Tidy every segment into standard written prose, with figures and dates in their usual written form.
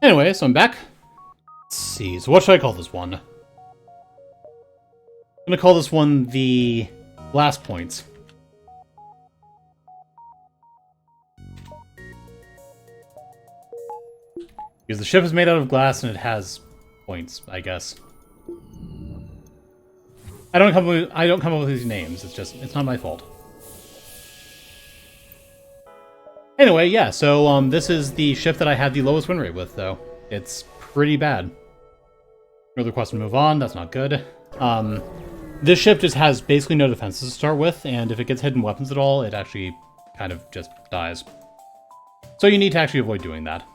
Anyway, so I'm back. Let's see, so what should I call this one? I'm gonna call this one the Glass Points. Because the ship is made out of glass and it has points, I guess. I don't come up with these names, it's not my fault. Anyway, yeah, so this is the ship that I had the lowest win rate with, though. It's pretty bad. Another quest to move on, that's not good. This ship just has basically no defenses to start with, and if it gets hidden weapons at all, it actually kind of just dies. So you need to actually avoid doing that.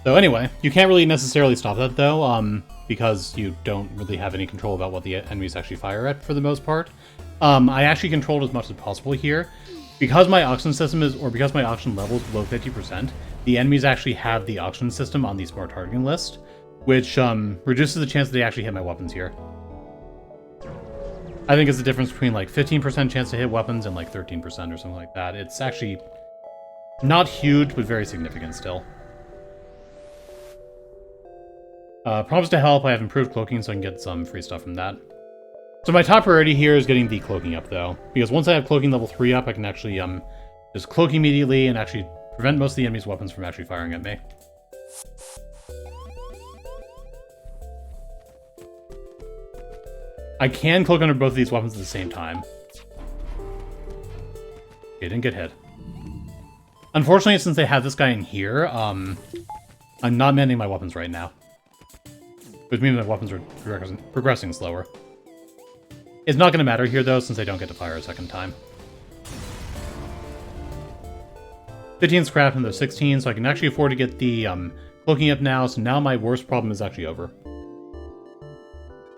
So anyway, you can't really necessarily stop that, though, because you don't really have any control about what the enemies actually fire at, for the most part. I actually controlled as much as possible here. Because my auction system because my auction level is below 50%, the enemies actually have the auction system on the smart targeting list, which reduces the chance that they actually hit my weapons here. I think it's the difference between like 15% chance to hit weapons and like 13% or something like that. It's actually not huge, but very significant still. Promise to help, I have improved cloaking so I can get some free stuff from that. So my top priority here is getting the cloaking up, though, because once I have cloaking level 3 up, I can actually just cloak immediately and actually prevent most of the enemy's weapons from actually firing at me. I can cloak under both of these weapons at the same time. Okay, didn't get hit. Unfortunately, since they have this guy in here, I'm not manning my weapons right now. Which means my weapons are progressing slower. It's not going to matter here, though, since I don't get to fire a second time. 15 scrap and there's 16, so I can actually afford to get the cloaking up now, so now my worst problem is actually over.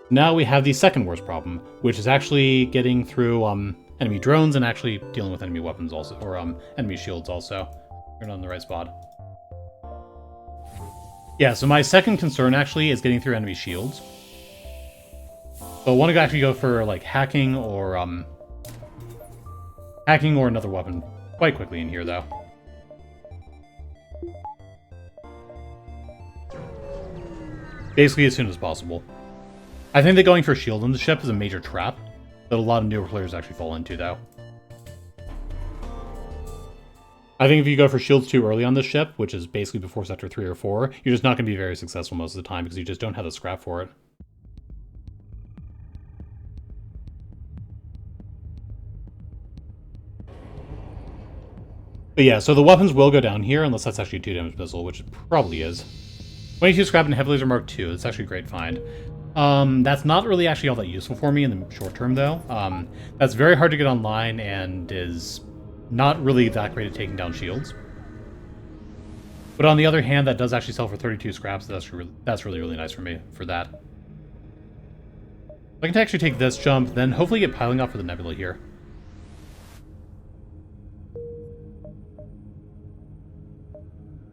Now we have the second worst problem, which is actually getting through enemy drones and actually dealing with enemy weapons also, or enemy shields also. You're not in the right spot. Yeah, so my second concern actually is getting through enemy shields. So I want to actually go for like hacking or another weapon quite quickly in here, though. Basically as soon as possible. I think that going for shield on the ship is a major trap that a lot of newer players actually fall into, though. I think if you go for shields too early on this ship, which is basically before Sector 3 or 4, you're just not going to be very successful most of the time because you just don't have the scrap for it. But yeah, so the weapons will go down here unless that's actually a 2-damage missile, which it probably is. 22 scrap and Heavy Laser Mark II. That's actually a great find. That's not really actually all that useful for me in the short term, though. That's very hard to get online and is not really that great at taking down shields. But on the other hand, that does actually sell for 32 scraps, so that's really, really nice for me for that. I can actually take this jump, then hopefully get piling up for the nebula here.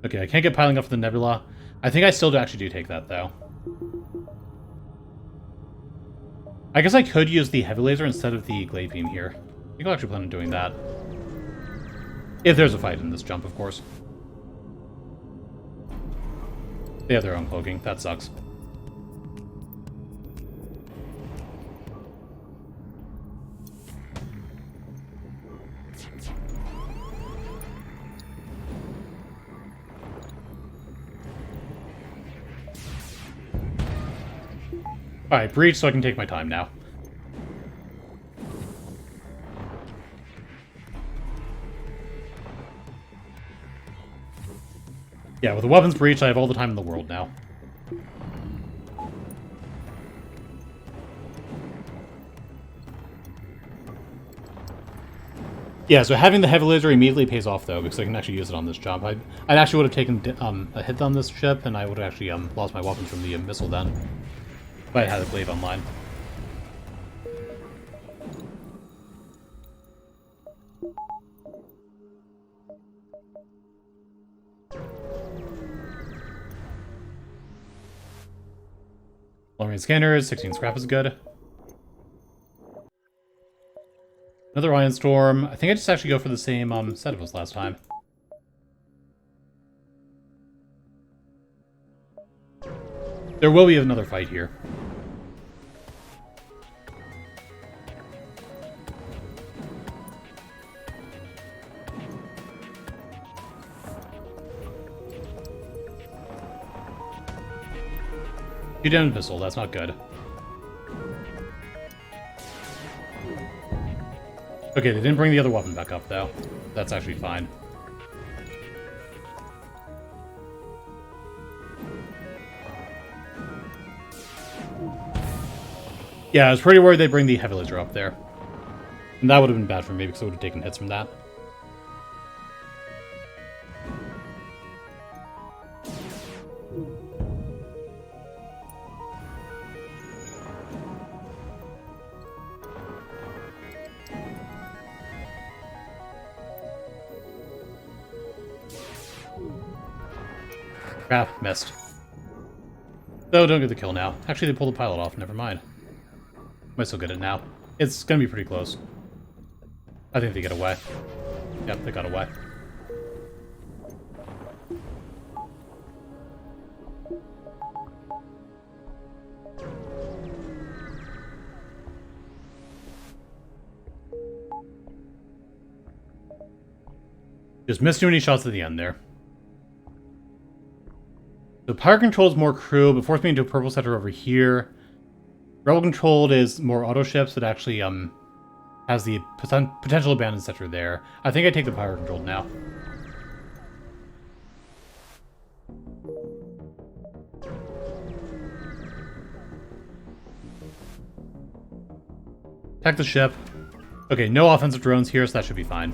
Okay, I can't get piling up for the nebula. I think I still actually do take that, though. I guess I could use the heavy laser instead of the glaive beam here. I think I'll actually plan on doing that. If there's a fight in this jump, of course. They have their own cloaking. That sucks. Alright, breach so I can take my time now. Yeah, with the weapons breach, I have all the time in the world now. Yeah, so having the heavy laser immediately pays off, though, because I can actually use it on this jump. I actually would have taken a hit on this ship, and I would have actually lost my weapons from the missile then. If I had a glaive online. Long-range scanners, 16 scrap is good. Another Iron Storm. I think I just actually go for the same setup as last time. There will be another fight here. Two down pistol, that's not good. Okay, they didn't bring the other weapon back up, though. That's actually fine. Yeah, I was pretty worried they'd bring the heavy laser up there. And that would have been bad for me, because I would have taken hits from that. Crap, missed. No, don't get the kill now. Actually, they pulled the pilot off. Never mind. Might still get it now. It's gonna be pretty close. I think they get away. Yep, they got away. Just missed too many shots at the end there. So power controlled is more crew, but forced me into a purple sector over here. Rebel controlled is more auto ships that actually has the potential abandoned sector there. I think I take the power controlled now. Attack the ship. Okay, no offensive drones here, so that should be fine.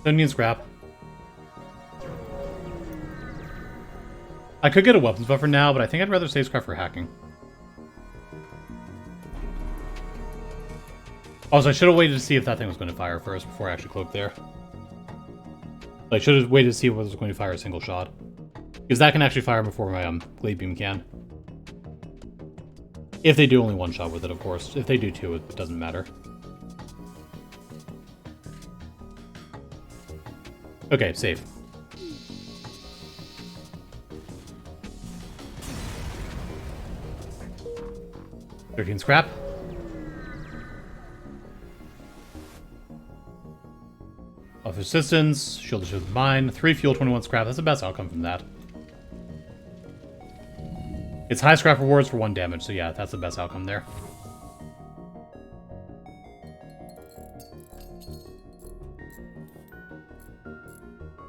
Don't need scrap. I could get a weapons buffer now, but I think I'd rather save scrap for hacking. Also, I should have waited to see if that thing was going to fire first before I actually cloaked there. I should have waited to see if it was going to fire a single shot. Because that can actually fire before my Glaive beam can. If they do only one shot with it, of course. If they do two, it doesn't matter. Okay, safe. $13 scrap. Off assistance, shield to shield mine, 3 fuel, 21 scrap. That's the best outcome from that. It's high scrap rewards for 1 damage, so yeah, that's the best outcome there.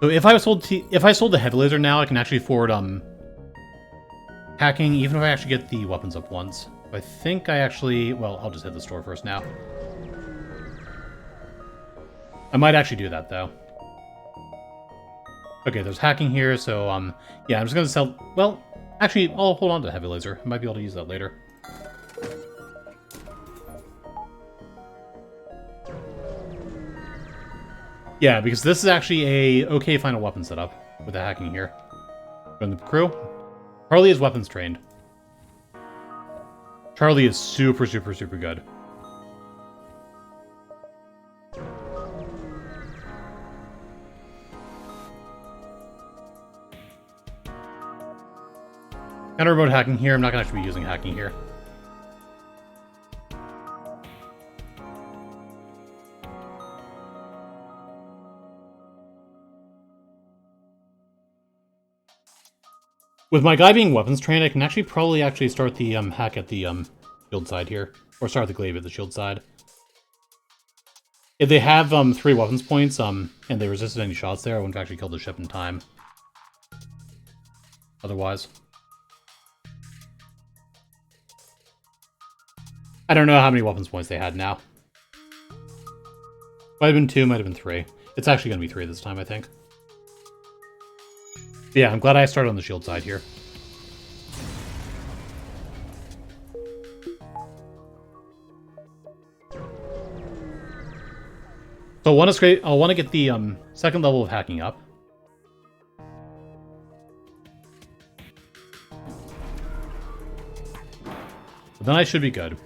So if I sold the heavy laser now, I can actually afford hacking, even if I actually get the weapons up once. I think I actually, well, I'll just hit the store first now. I might actually do that though. Okay, there's hacking here, so yeah, I'm just gonna sell. Well, actually, I'll hold on to heavy laser. I might be able to use that later. Yeah, because this is actually a okay final weapon setup with the hacking here. From the crew, Charlie is weapons trained. Charlie is super, super, super good. Counter remote hacking here. I'm not going to actually be using hacking here. With my guy being weapons trained, I can actually probably start the hack at the shield side here. Or start the glaive at the shield side. If they have 3 weapons points, and they resisted any shots there, I wouldn't have actually killed the ship in time. Otherwise. I don't know how many weapons points they had now. Might have been 2, might have been 3. It's actually going to be 3 this time, I think. Yeah, I'm glad I started on the shield side here. So I want to get the second level of hacking up. But then I should be good.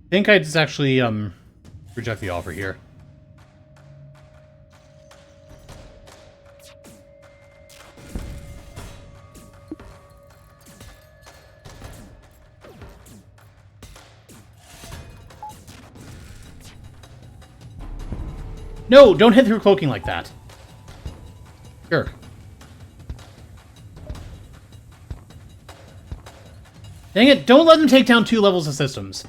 I think I just actually reject the offer here. No, don't hit through cloaking like that. Sure. Dang it, don't let them take down 2 levels of systems.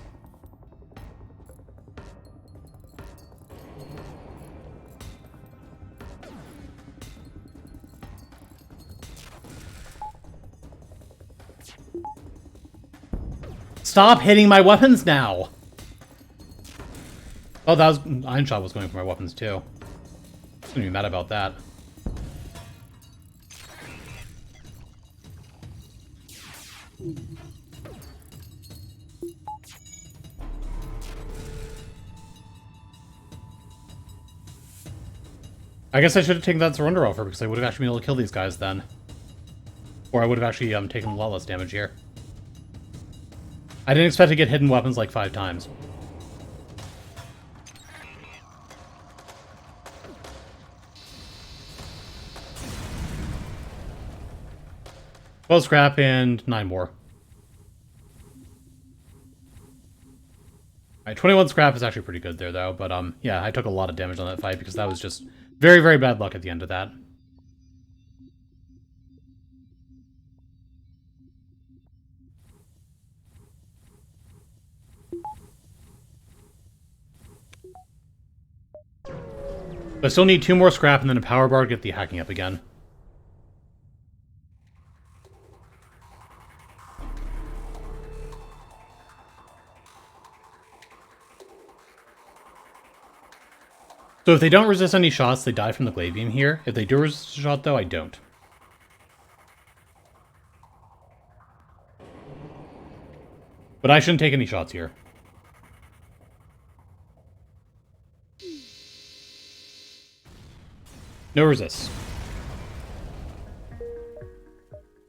Stop hitting my weapons now! Oh, that was... Iron Shot was going for my weapons, too. I'm gonna be mad about that. I guess I should have taken that surrender offer, because I would have actually been able to kill these guys then. Or I would have actually taken a lot less damage here. I didn't expect to get hidden weapons like 5 times. Well, scrap and 9 more. Alright, 21 scrap is actually pretty good there, though. But, yeah, I took a lot of damage on that fight because that was just very, very bad luck at the end of that. I still need 2 more scrap and then a power bar to get the hacking up again. So if they don't resist any shots, they die from the Glaive beam here. If they do resist a shot, though, I don't. But I shouldn't take any shots here. No resists.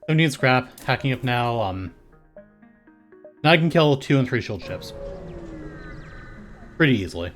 17 scrap, hacking up now. Now I can kill 2 and 3 shield ships. Pretty easily.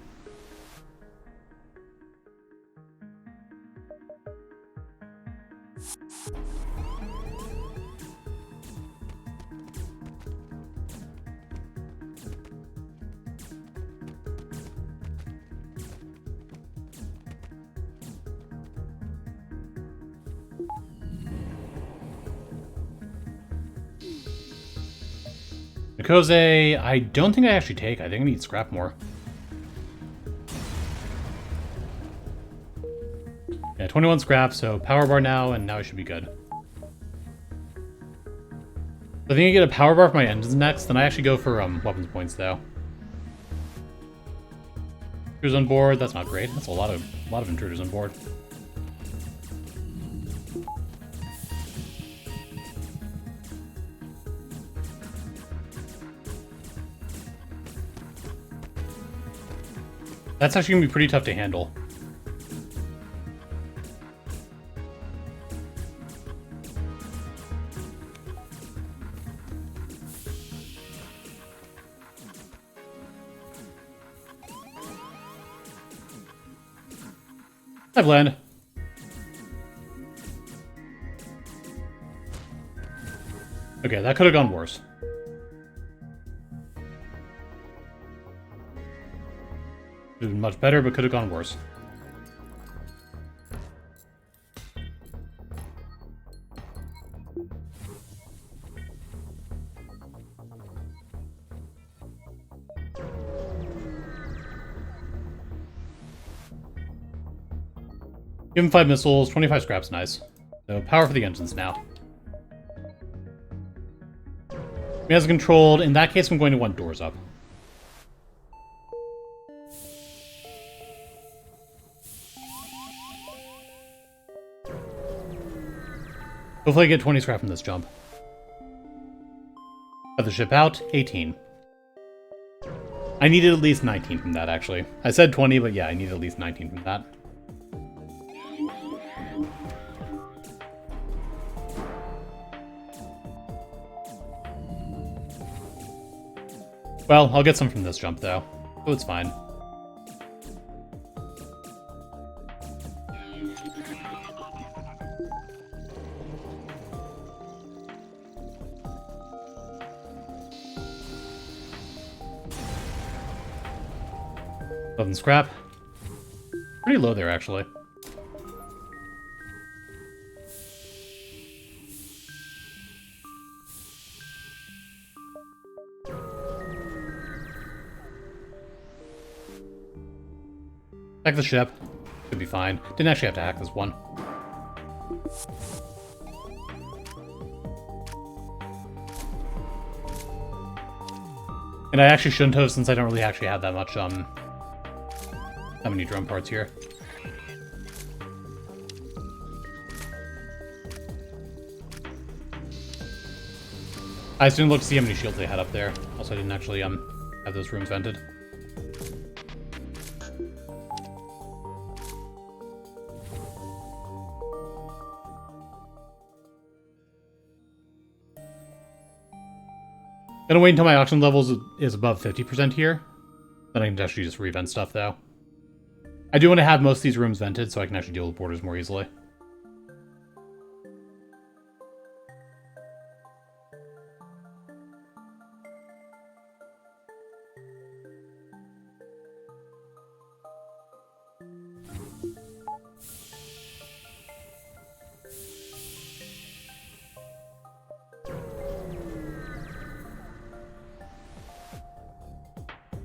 Nikose, I don't think I actually take. I think I need scrap more. Yeah, 21 scrap, so power bar now, and now I should be good. I think I get a power bar for my engines next, then I actually go for weapons points, though. Intruders on board, that's not great. That's a lot of intruders on board. That's actually going to be pretty tough to handle. Hi, Blend. Okay, that could have gone worse. Could have been much better, but could have gone worse. Give him 5 missiles, 25 scraps, nice. So power for the engines now. He has controlled. In that case, I'm going to want doors up. Hopefully I get 20 scrap from this jump. Got the ship out, 18. I needed at least 19 from that, actually. I said 20, but yeah, I needed at least 19 from that. Well, I'll get some from this jump, though. So it's fine. Nothing scrap. Pretty low there, actually. Hack the ship. Should be fine. Didn't actually have to hack this one. And I actually shouldn't have, since I don't really actually have that much, that many drone parts here. I just didn't look to see how many shields they had up there. Also, I didn't actually, have those rooms vented. Gonna wait until my oxygen levels is above 50% here. Then I can actually just revent stuff, though. I do want to have most of these rooms vented so I can actually deal with borders more easily.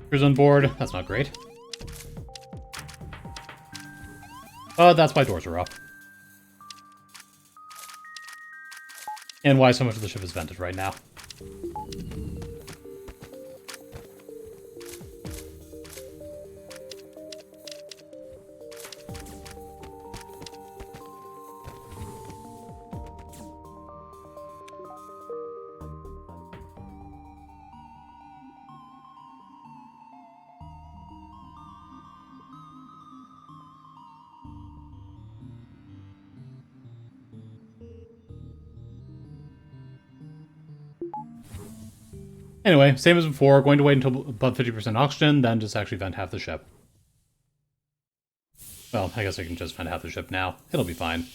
Crews on board. That's not great. That's why doors are up. And why so much of the ship is vented right now. Anyway, same as before, going to wait until above 50% oxygen, then just actually vent half the ship. Well, I guess I can just vent half the ship now. It'll be fine.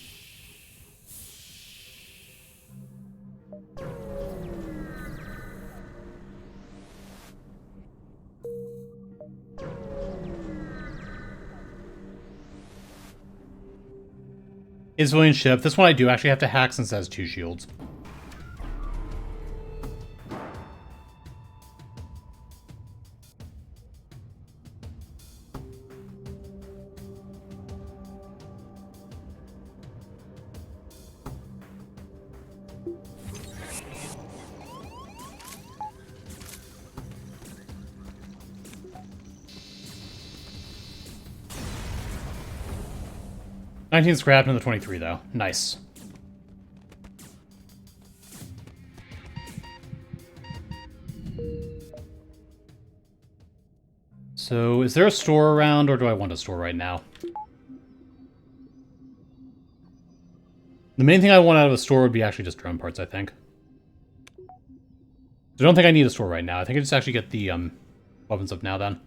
Is civilian ship. This one I do actually have to hack since it has 2 shields. $19 scrapped in the 23, though. Nice. So, is there a store around, or do I want a store right now? The main thing I want out of a store would be actually just drone parts, I think. I don't think I need a store right now. I think I just actually get the weapons up now, then.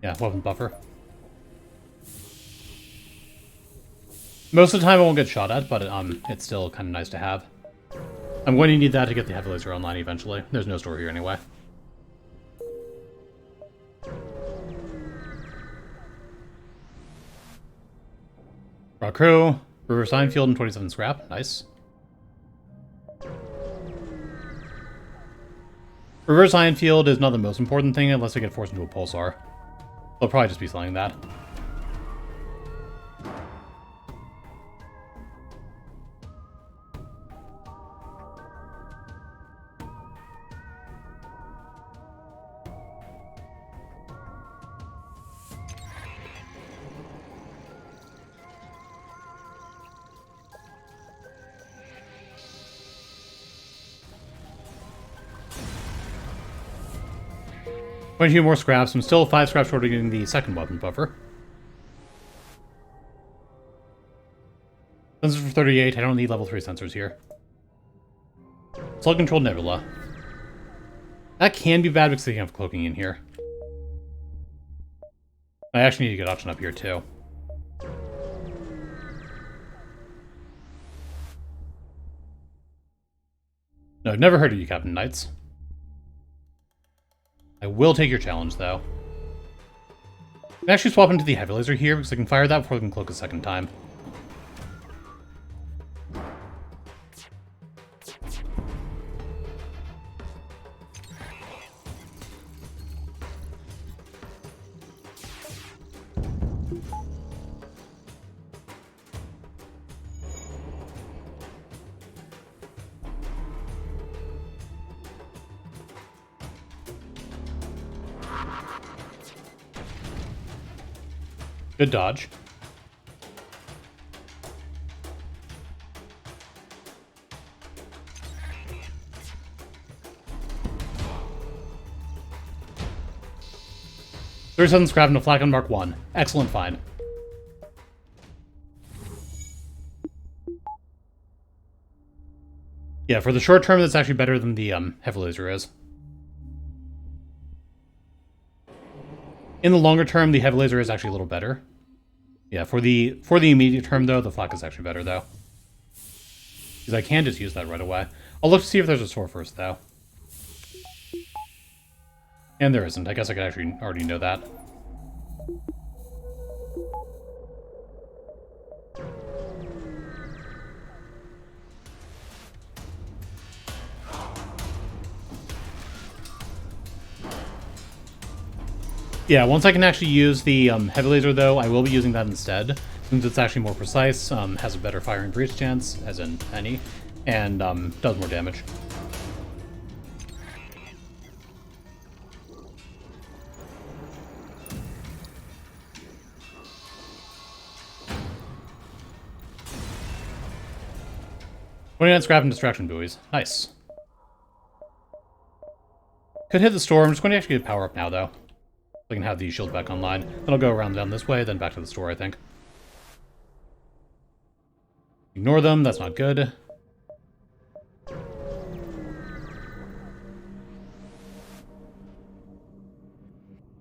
Yeah, weapon buffer. Most of the time I won't get shot at, but it's still kind of nice to have. I'm going to need that to get the heavy laser online eventually. There's no store here anyway. Raw crew, reverse sign field, and 27 scrap. Nice. Reverse ion field is not the most important thing unless I get forced into a pulsar. I'll probably just be selling that. 22 more scraps. I'm still 5 scraps short of getting the second weapon buffer. Sensors for 38. I don't need level 3 sensors here. Slug controlled nebula. That can be bad because they have cloaking in here. I actually need to get option up here too. No, I've never heard of you, Captain Knights. I will take your challenge, though. I can actually swap into the heavy laser here because I can fire that before I can cloak a second time. Good dodge. There's scrap into Flak on Mark 1. Excellent find. Yeah, for the short term, that's actually better than the heavy laser is. In the longer term, the heavy laser is actually a little better. Yeah, for the immediate term, though, the Flak is actually better, though. Because I can just use that right away. I'll look to see if there's a store first, though. And there isn't. I guess I could actually already know that. Yeah, once I can actually use the heavy laser, though, I will be using that instead, since it's actually more precise, has a better firing breach chance, as in any, and does more damage. Putting on scrap and distraction buoys. Nice. Could hit the store. I'm just going to actually get power up now, though. I can have the shield back online. Then I'll go around down this way, then back to the store, I think. Ignore them, that's not good.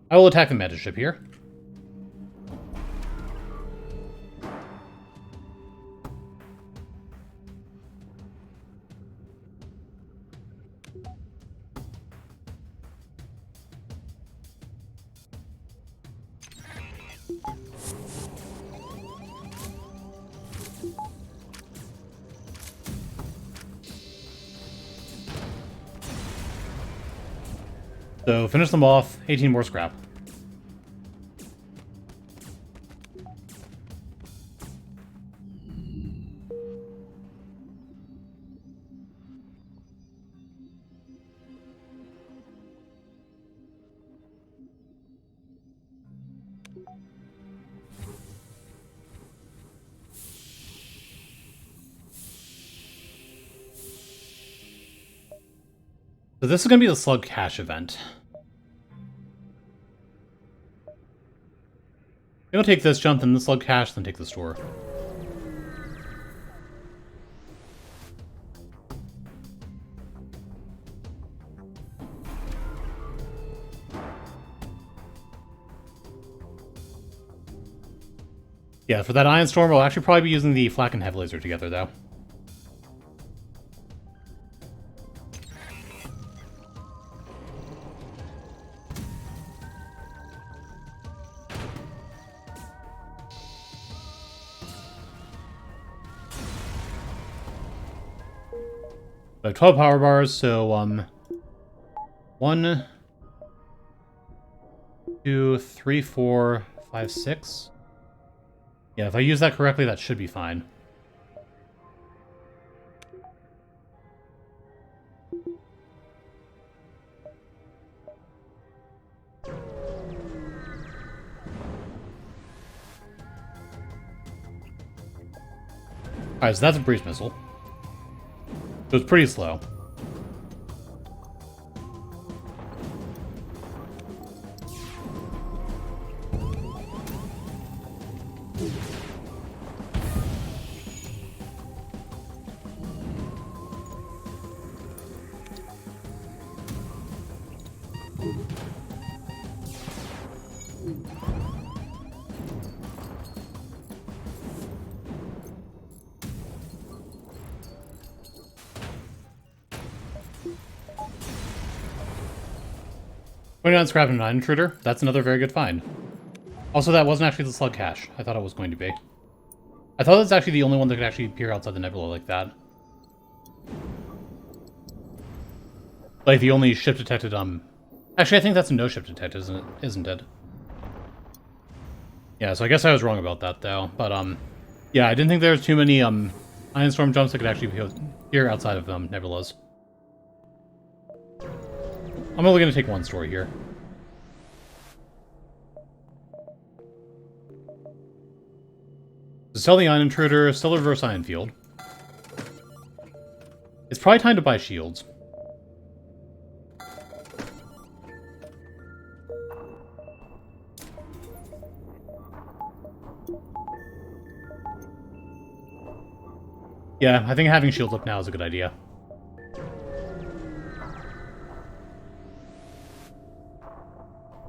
I will attack the meta ship here. So, finish them off. 18 more scrap. So this is going to be the slug cache event. I'll take this jump, then the slug cache, then take the store. Yeah, for that Ion Storm, I'll actually probably be using the Flak and Heavy Laser together, though. I have 12 power bars, so, 1, 2, 3, 4, 5, 6. Yeah, if I use that correctly, that should be fine. Alright, so that's a breeze missile. So it's pretty slow. Putting on scrap and an intruder, that's another very good find. Also, that wasn't actually the slug cache. I thought it was going to be. I thought it was actually the only one that could actually appear outside the nebula like that. Like the only ship detected, Actually, I think that's a no ship detected, isn't it? Yeah, so I guess I was wrong about that, though. But, yeah, I didn't think there was too many, Ion Storm jumps that could actually appear outside of, nebulas. I'm only going to take one story here. So sell the Ion Intruder, sell a Reverse Ion Field. It's probably time to buy shields. Yeah, I think having shields up now is a good idea.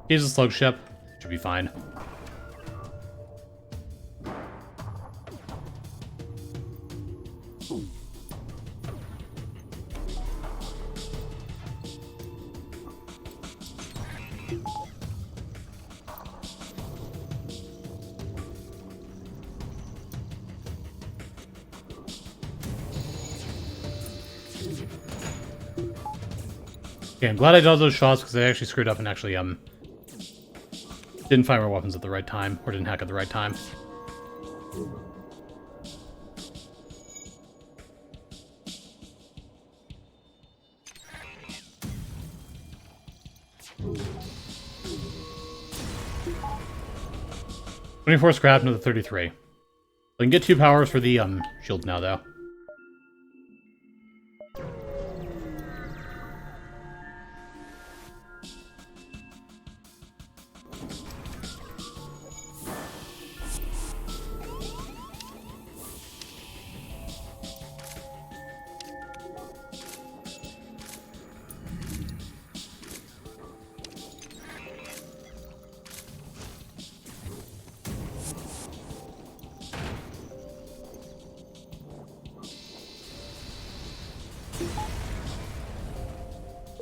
Here's a slug ship. Should be fine. Okay, I'm glad I dodged those shots because I actually screwed up and actually, didn't find my weapons at the right time, or didn't hack at the right time. $24 scrap, another 33. I can get 2 powers for the, shields now, though.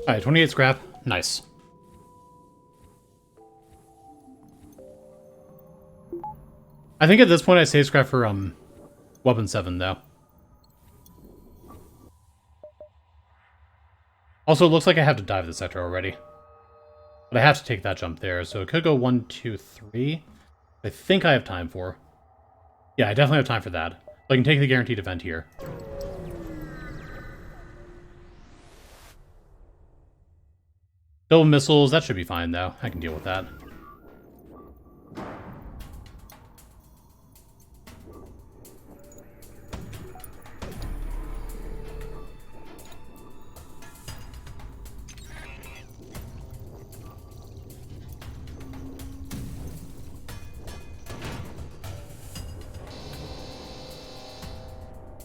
Alright, 28 scrap. Nice. I think at this point I save scrap for, Weapon 7, though. Also, it looks like I have to dive the sector already. But I have to take that jump there, so it could go 1, 2, 3. I think I have time for. Yeah, I definitely have time for that. So I can take the guaranteed event here. Double missiles, that should be fine, though. I can deal with that.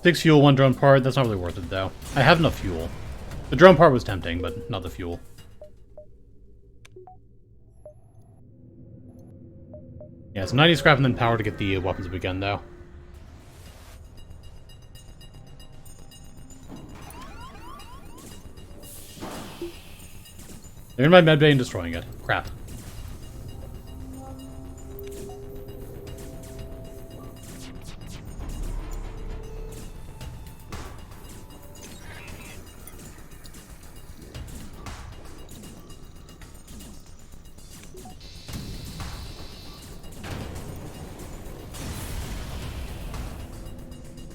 Six fuel, 1 drone part. That's not really worth it, though. I have enough fuel. The drone part was tempting, but not the fuel. Yeah, so 90 scrap and then power to get the weapons up again, though. They're in my medbay and destroying it. Crap.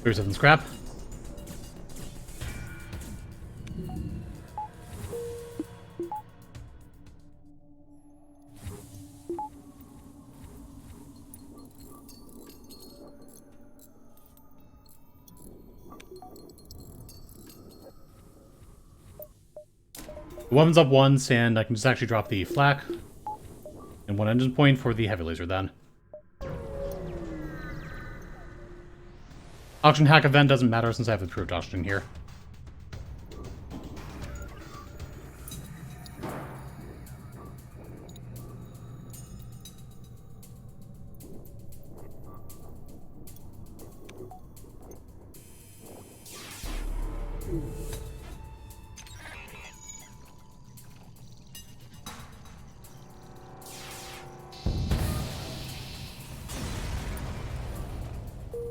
There's 7 scrap. The weapon's up once, and I can just actually drop the flak and 1 engine point for the heavy laser then. Auction hack event doesn't matter since I have improved oxygen here.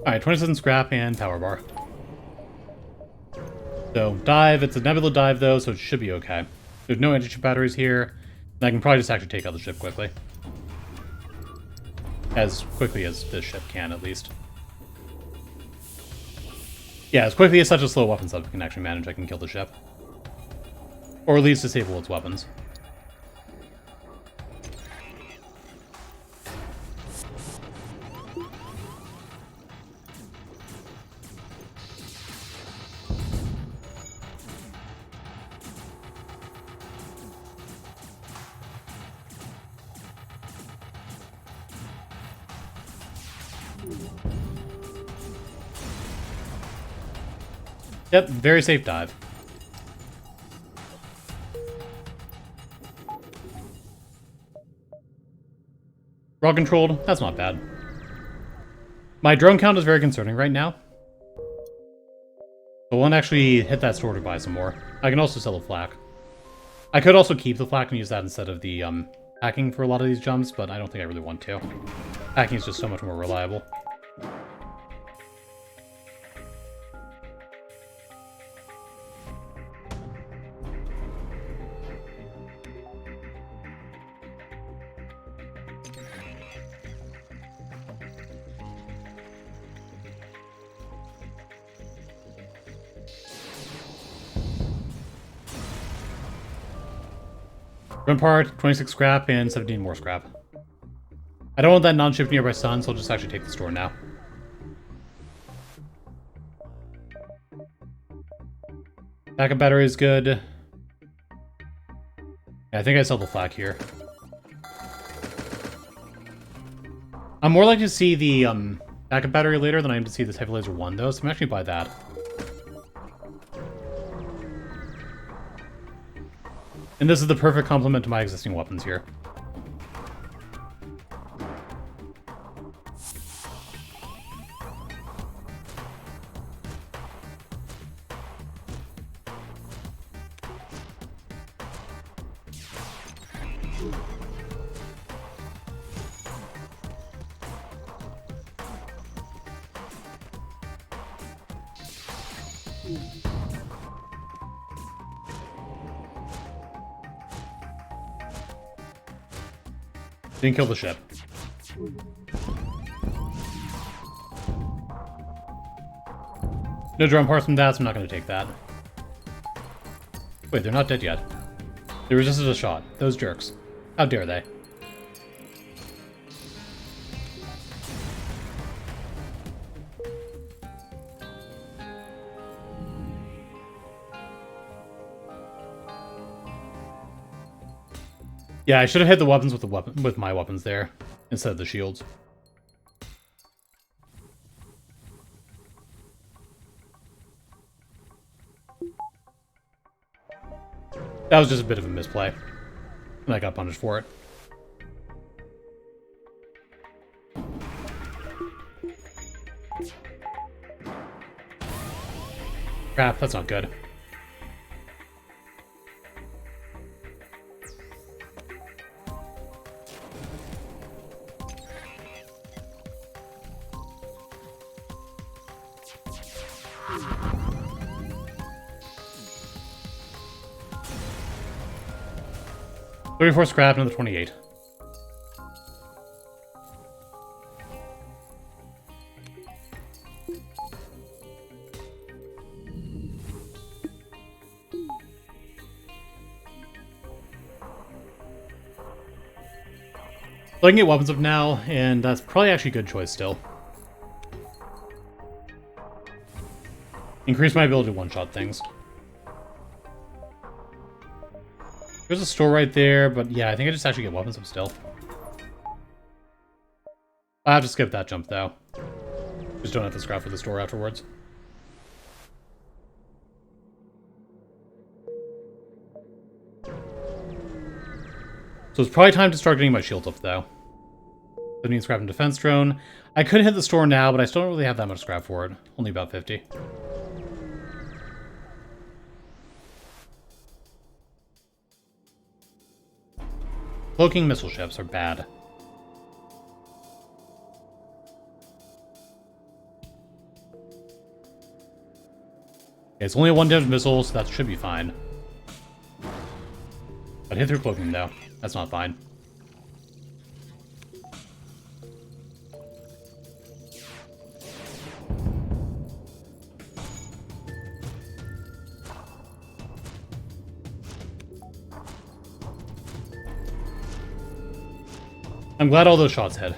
Alright, 27 scrap and power bar. So, dive. It's a nebula dive, though, so it should be okay. There's no anti-ship batteries here. And I can probably just actually take out the ship quickly. As quickly as this ship can, at least. Yeah, as quickly as such a slow weapon sub can actually manage, I can kill the ship. Or at least disable its weapons. Yep, very safe dive. Raw controlled, that's not bad. My drone count is very concerning right now. I won't actually hit that store to buy some more. I can also sell a flak. I could also keep the flak and use that instead of the hacking for a lot of these jumps, but I don't think I really want to. Hacking is just so much more reliable. Run part, 26 scrap, and 17 more scrap. I don't want that non-ship nearby sun, so I'll just actually take the store now. Backup battery is good. Yeah, I think I sell the flak here. I'm more likely to see the backup battery later than I am to see this Heavy Laser 1, though, so I'm actually buy that. And this is the perfect complement to my existing weapons here. Didn't kill the ship. No drum parts from that, so I'm not going to take that. Wait, they're not dead yet. They resisted a shot. Those jerks. How dare they? Yeah, I should have hit the weapons with my weapons there instead of the shields. That was just a bit of a misplay, and I got punished for it. Crap, that's not good. $34 scrap, another 28. So I can get weapons up now, and that's probably actually a good choice still. Increase my ability to one-shot things. There's a store right there, but yeah, I think I just actually get weapons up still. I have to skip that jump, though. Just don't have to scrap for the store afterwards. So it's probably time to start getting my shields up, though. 17 scrap and defense drone. I could hit the store now, but I still don't really have that much scrap for it. Only about 50. Cloaking missile ships are bad. It's only a 1 damage missile, so that should be fine. But hit through cloaking, though. That's not fine. I'm glad all those shots hit.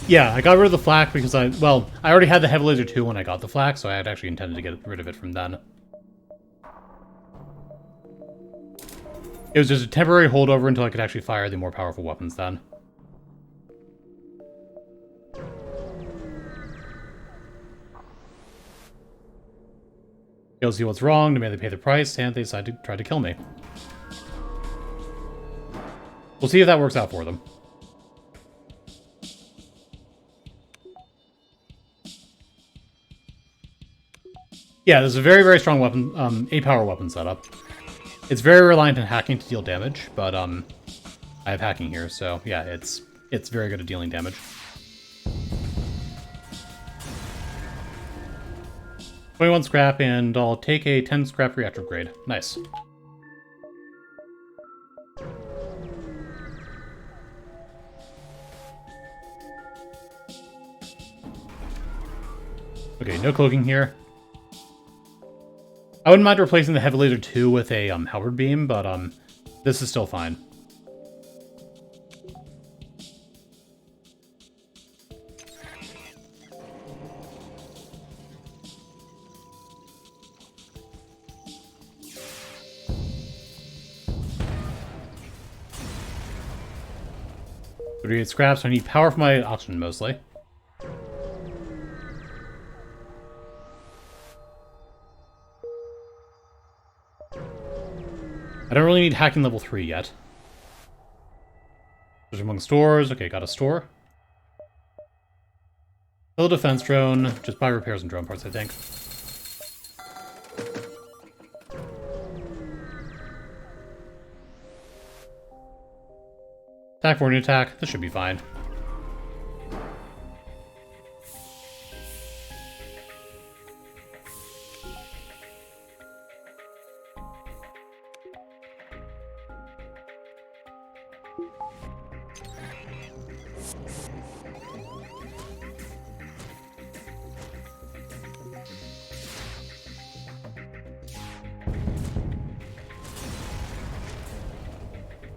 Yeah, I got rid of the flak because I already had the heavy laser 2 when I got the flak, so I had actually intended to get rid of it from then. It was just a temporary holdover until I could actually fire the more powerful weapons then. They'll see what's wrong, demand they pay the price, and they decide to try to kill me. We'll see if that works out for them. Yeah, this is a very, very strong weapon, 8-power weapon setup. It's very reliant on hacking to deal damage, but I have hacking here, so yeah, it's very good at dealing damage. $21 scrap, and I'll take a 10 scrap reactor upgrade. Nice. Okay, no cloaking here. I wouldn't mind replacing the Heavy Laser 2 with a Halberd beam, but this is still fine. $38 scraps, so I need power for my oxygen mostly. I don't really need hacking level 3 yet. There's among stores. Okay, got a store. Build a defense drone. Just buy repairs and drone parts, I think. Attack for an attack. This should be fine.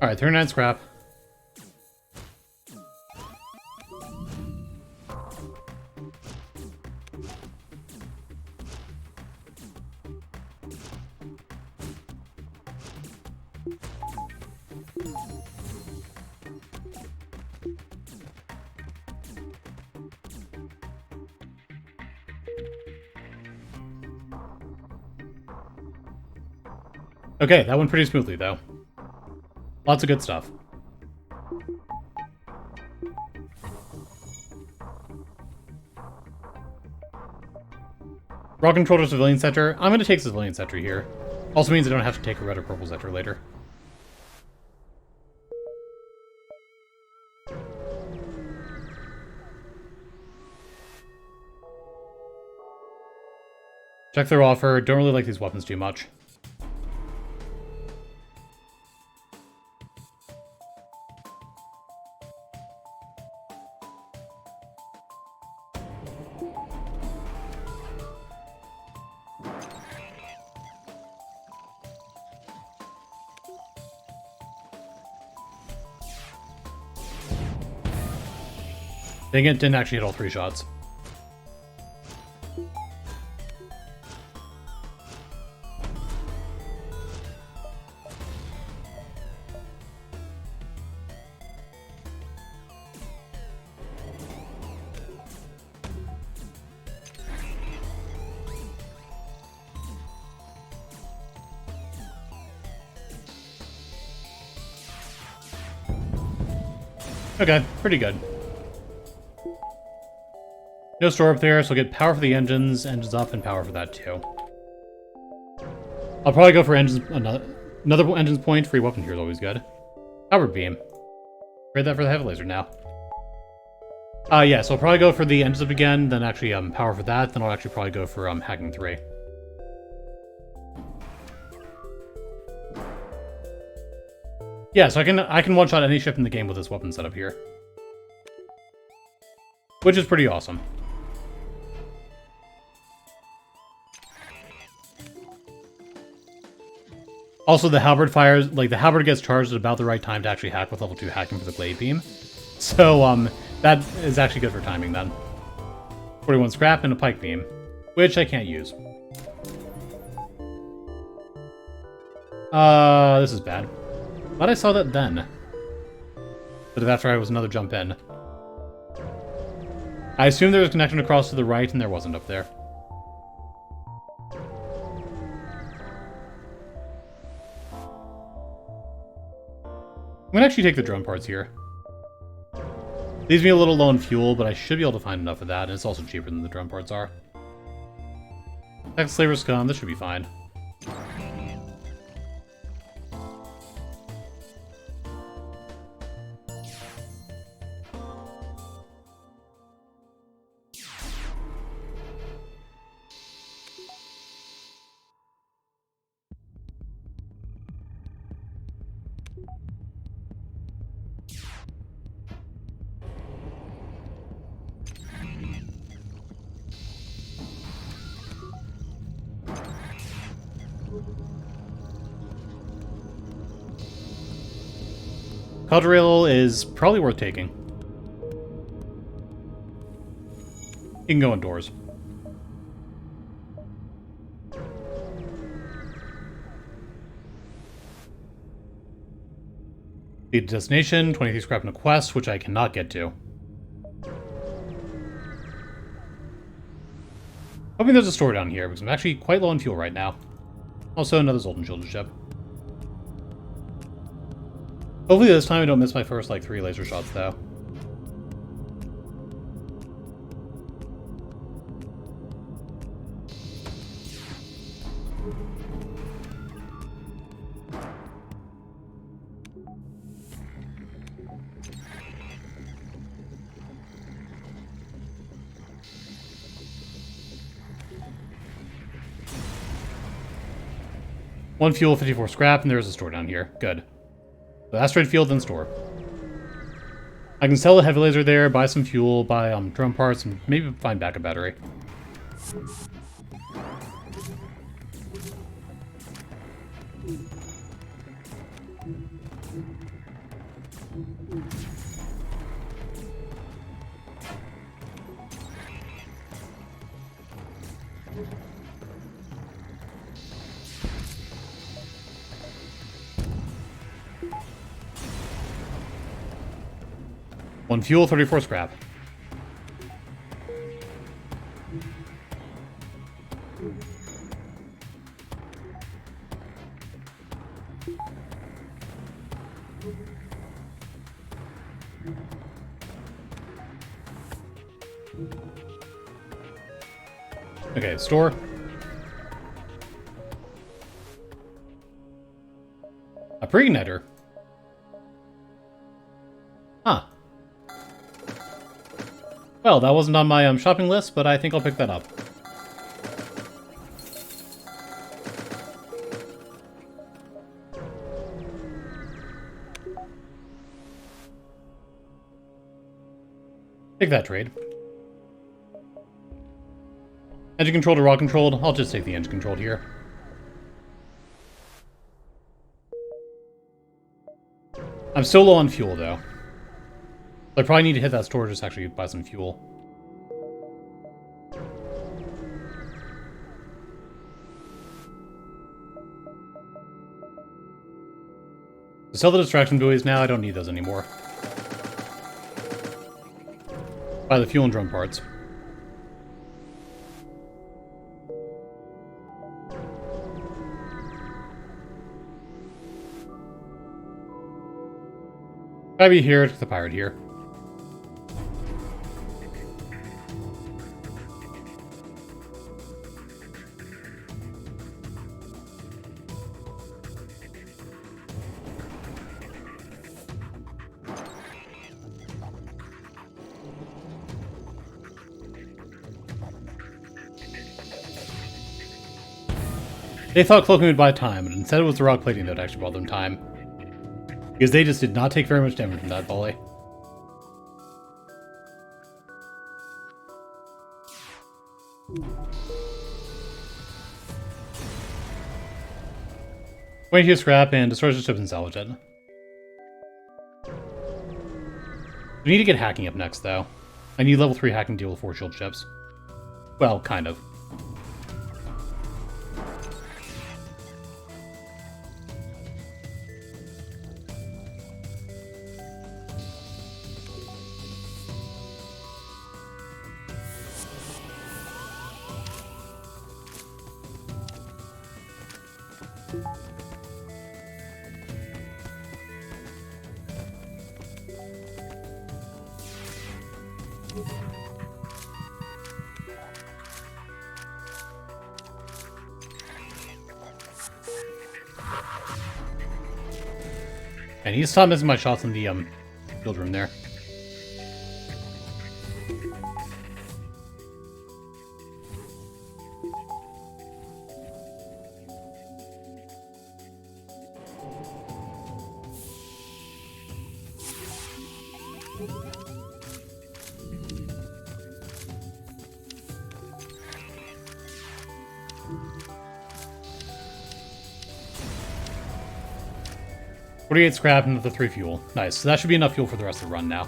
Alright, 39 scrap. Okay, that went pretty smoothly, though. Lots of good stuff. Raw control to civilian sector. I'm going to take civilian sector here. Also means I don't have to take a red or purple sector later. Check their offer. Don't really like these weapons too much. Dang it, didn't actually hit all 3 shots. Okay, pretty good. No store up there, so I'll get power for the engines, engines up, and power for that too. I'll probably go for engines, another engine's point. Free weapon here is always good. Halberd beam. Trade that for the heavy laser now. Yeah, so I'll probably go for the engines up again, then actually power for that, then I'll actually probably go for hacking 3. Yeah, so I can one-shot any ship in the game with this weapon setup here. Which is pretty awesome. Also, the Halberd fires, like, the Halberd gets charged at about the right time to actually hack with level 2 hacking for the Glaive beam. So, that is actually good for timing then. 41 scrap and a pike beam, which I can't use. This is bad. Thought I saw that then. But after I was another jump in. I assumed there was a connection across to the right, and there wasn't up there. I'm gonna actually take the drone parts here. Leaves me a little low on fuel, but I should be able to find enough of that, and it's also cheaper than the drone parts are. Ex-Slaver Scum, this should be fine. Quadrill is probably worth taking. You can go indoors. The destination, 23 scrap and a quest, which I cannot get to. Hoping there's a store down here, because I'm actually quite low on fuel right now. Also, another Zoltan shielded ship. Hopefully this time I don't miss my first, like, 3 laser shots, though. One fuel, 54 scrap, and there is a store down here. Good. The asteroid field and store. I can sell a heavy laser there, buy some fuel, buy drone parts, and maybe find back a battery. One fuel, 34 scrap. Okay, store. A Preignitor. Huh. Well, that wasn't on my shopping list, but I think I'll pick that up. Take that trade. Engine controlled or rock controlled? I'll just take the engine controlled here. I'm still low on fuel, though. I probably need to hit that store just to actually buy some fuel. To sell the distraction buoys now, I don't need those anymore. Buy the fuel and drone parts. Gotta be here, the pirate here. They thought cloaking would buy time, but instead it was the rock plating that actually bought them time. Because they just did not take very much damage from that volley. Wait here, scrap, and destroy the ships and salvage it. We need to get hacking up next, though. I need level 3 hacking to deal with 4 shield ships. Well, kind of. I need to stop missing my shots in the build room there. .48 scrap and the 3 fuel. Nice. So that should be enough fuel for the rest of the run now.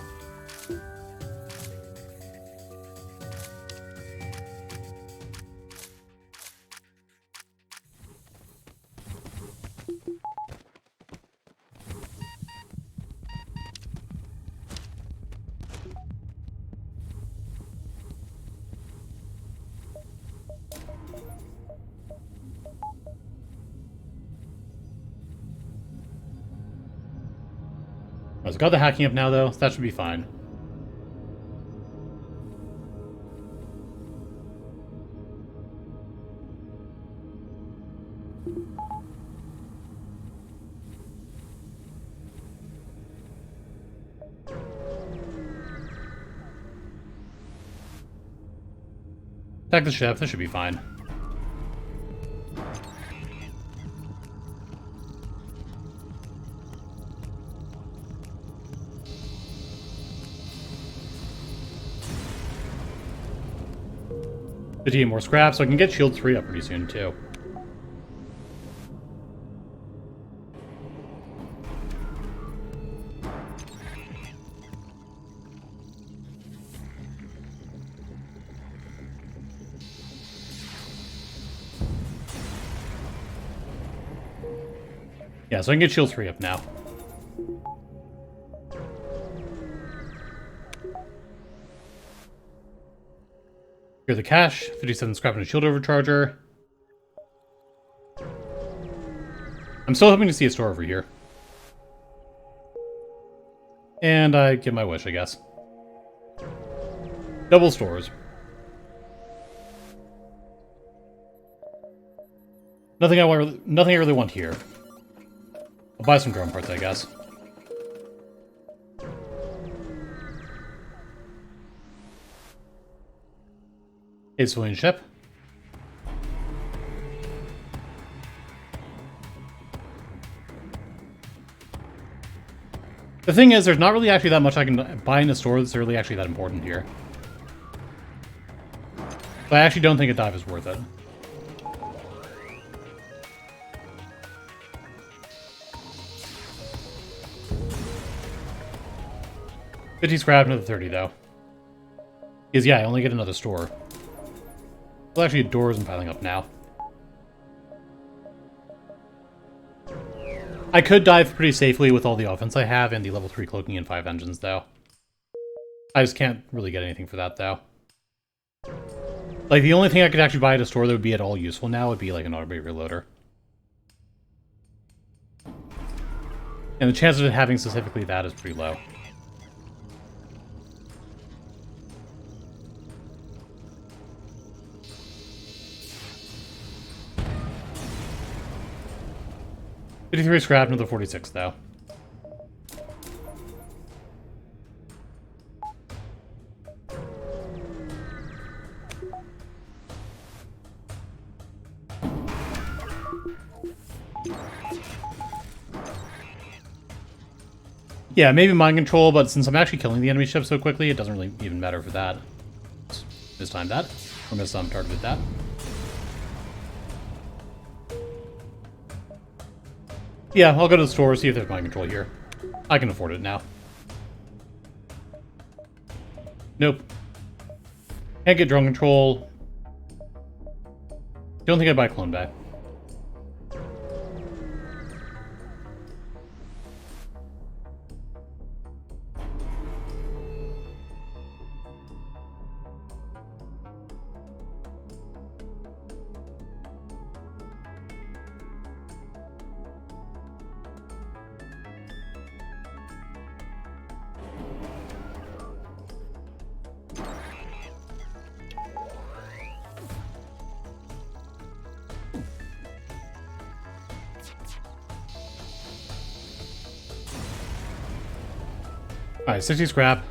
I've got the hacking up now, though, so that should be fine. Attack the ship, that should be fine. To more scrap, so I can get shield 3 up pretty soon, too. Yeah, so I can get shield 3 up now. Here the cash, 57 scrap and a shield overcharger. I'm still hoping to see a store over here. And I get my wish, I guess. Double stores. Nothing I really want here. I'll buy some drone parts, I guess. A civilian ship. The thing is, there's not really actually that much I can buy in a store that's really actually that important here. But I actually don't think a dive is worth it. $50 scrap, another 30 though. Because yeah, I only get another store. Well, actually, doors and piling up now. I could dive pretty safely with all the offense I have and the level 3 cloaking and 5 engines, though. I just can't really get anything for that, though. Like, the only thing I could actually buy at a store that would be at all useful now would be, like, an automated reloader. And the chance of it having specifically that is pretty low. $53 scrap, another 46 though. Yeah, maybe mind control, but since I'm actually killing the enemy ship so quickly, it doesn't really even matter for that. Mistime that. Or targeted that. Yeah, I'll go to the store, see if there's mind control here. I can afford it now. Nope. Can't get drone control. Don't think I'd buy clone back. Alright, 60 scrap.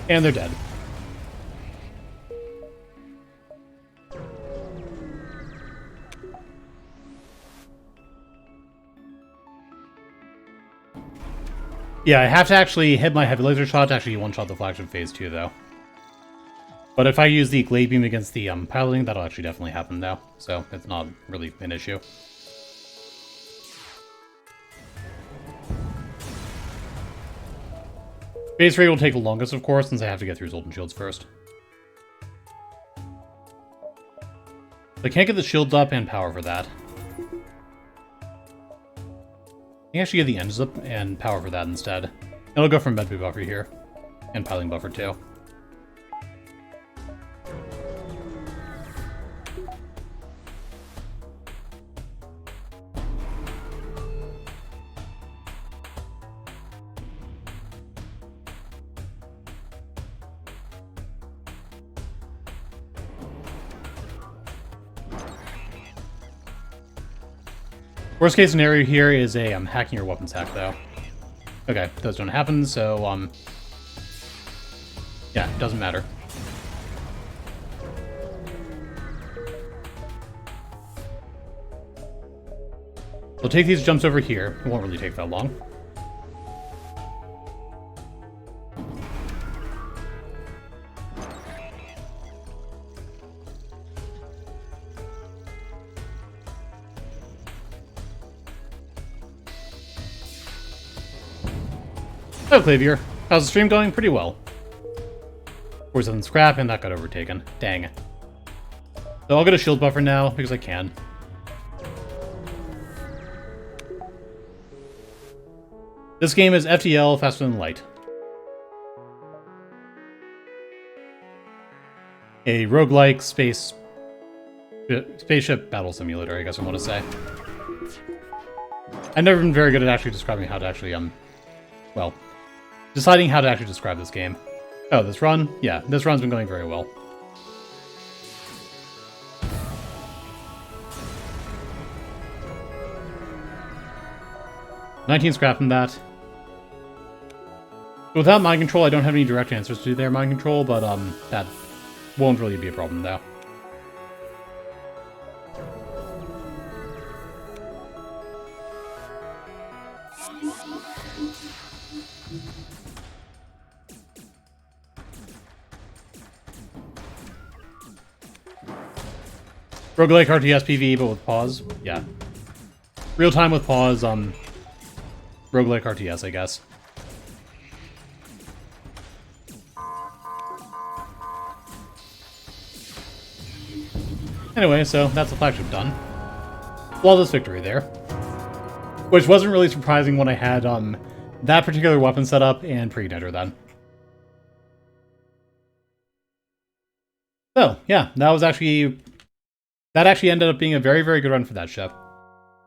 And they're dead. Yeah, I have to actually hit my heavy laser shot to actually one-shot the flagship phase 2, though. But if I use the Glaive beam against the piloting, that'll actually definitely happen, though. So it's not really an issue. Phase 3 will take the longest, of course, since I have to get through Zoltan shields first. I can't get the shields up and power for that. I can actually get the engines up and power for that instead. And I'll go for medbay buffer here. And piling buffer too. Worst case scenario here is a hacking your weapons hack, though. Okay, those don't happen, so yeah, it doesn't matter. We'll take these jumps over here. It won't really take that long. Oh, Clavier. How's the stream going? Pretty well. 47 scrap, and that got overtaken. Dang. So I'll get a shield buffer now, because I can. This game is FTL, faster than light. A roguelike spaceship battle simulator, I guess I want to say. I've never been very good at actually describing how to actually, well, deciding how to actually describe this game. Oh, this run? Yeah, this run's been going very well. $19 scrap from that. Without mind control, I don't have any direct answers to their mind control, but that won't really be a problem, though. Roguelike RTS PvE, but with pause. Yeah. Real time with pause, roguelike RTS, I guess. Anyway, so that's the flagship done. Flawless victory there. Which wasn't really surprising when I had that particular weapon setup and Preignitor then. So, yeah, that actually ended up being a very, very good run for that ship.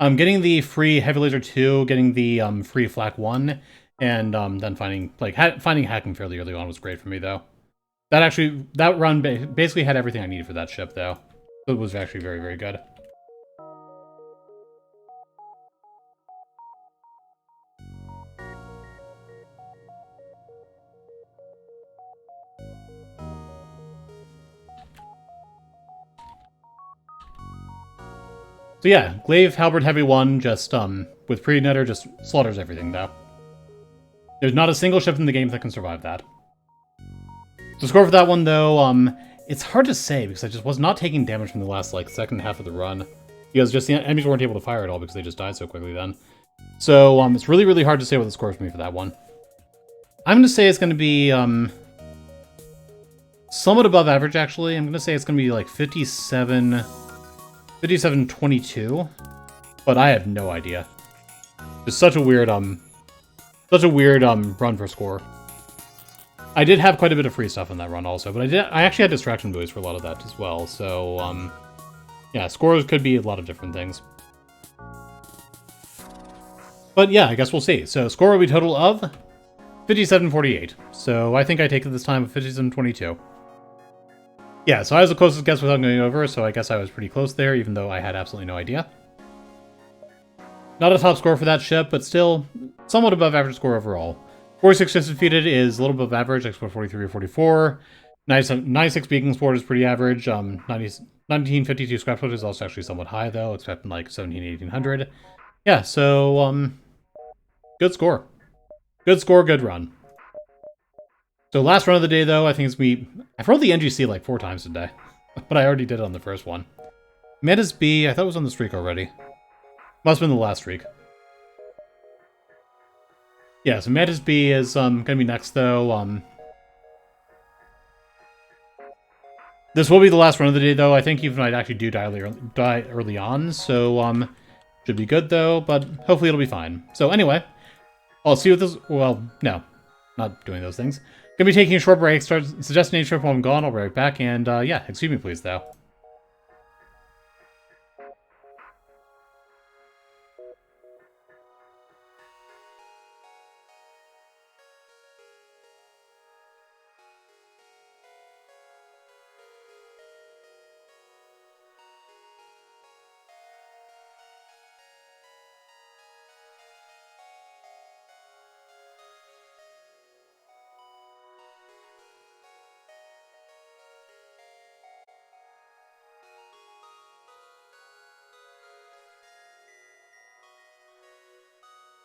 Getting the free Heavy Laser 2, getting the free Flak 1, and then finding hacking fairly early on was great for me, though. That run basically had everything I needed for that ship, though. It was actually very, very good. So yeah, Glaive, Halberd, Heavy1, just, with Preignitor, just slaughters everything, though. There's not a single ship in the game that can survive that. So score for that one, though, it's hard to say, because I just was not taking damage from the last, like, second half of the run. Because just the enemies weren't able to fire at all, because they just died so quickly then. So, it's really, really hard to say what the score is for me for that one. I'm going to say it's going to be, somewhat above average, actually. I'm going to say it's going to be, like, 57-22. But I have no idea. It's such a weird, run for score. I did have quite a bit of free stuff in that run also, but I actually had distraction buoys for a lot of that as well, so, yeah, scores could be a lot of different things. But yeah, I guess we'll see. So score will be total of 57-48. So I think I take it this time of 57-22. Yeah, so I was the closest guess without going over, so I guess I was pretty close there, even though I had absolutely no idea. Not a top score for that ship, but still somewhat above average score overall. 46 ships defeated is a little above average, export 43 or 44. 96 beacon sport is pretty average. 1952 scrap foot is also actually somewhat high, though, expecting like 1800. Yeah, so, good score. Good score, good run. So last run of the day, though, I think it's me. I've rolled the NGC like 4 times today, but I already did it on the first one. Metas B, I thought it was on the streak already. Must have been the last streak. Yeah, so Metas B is going to be next, though. This will be the last run of the day, though. I think even I'd actually do die early on, so should be good, though, but hopefully it'll be fine. So anyway, I'll see what this... Well, no, not doing those things. Gonna be taking a short break, suggest an trip while I'm gone. I'll be right back, and yeah, excuse me please, though.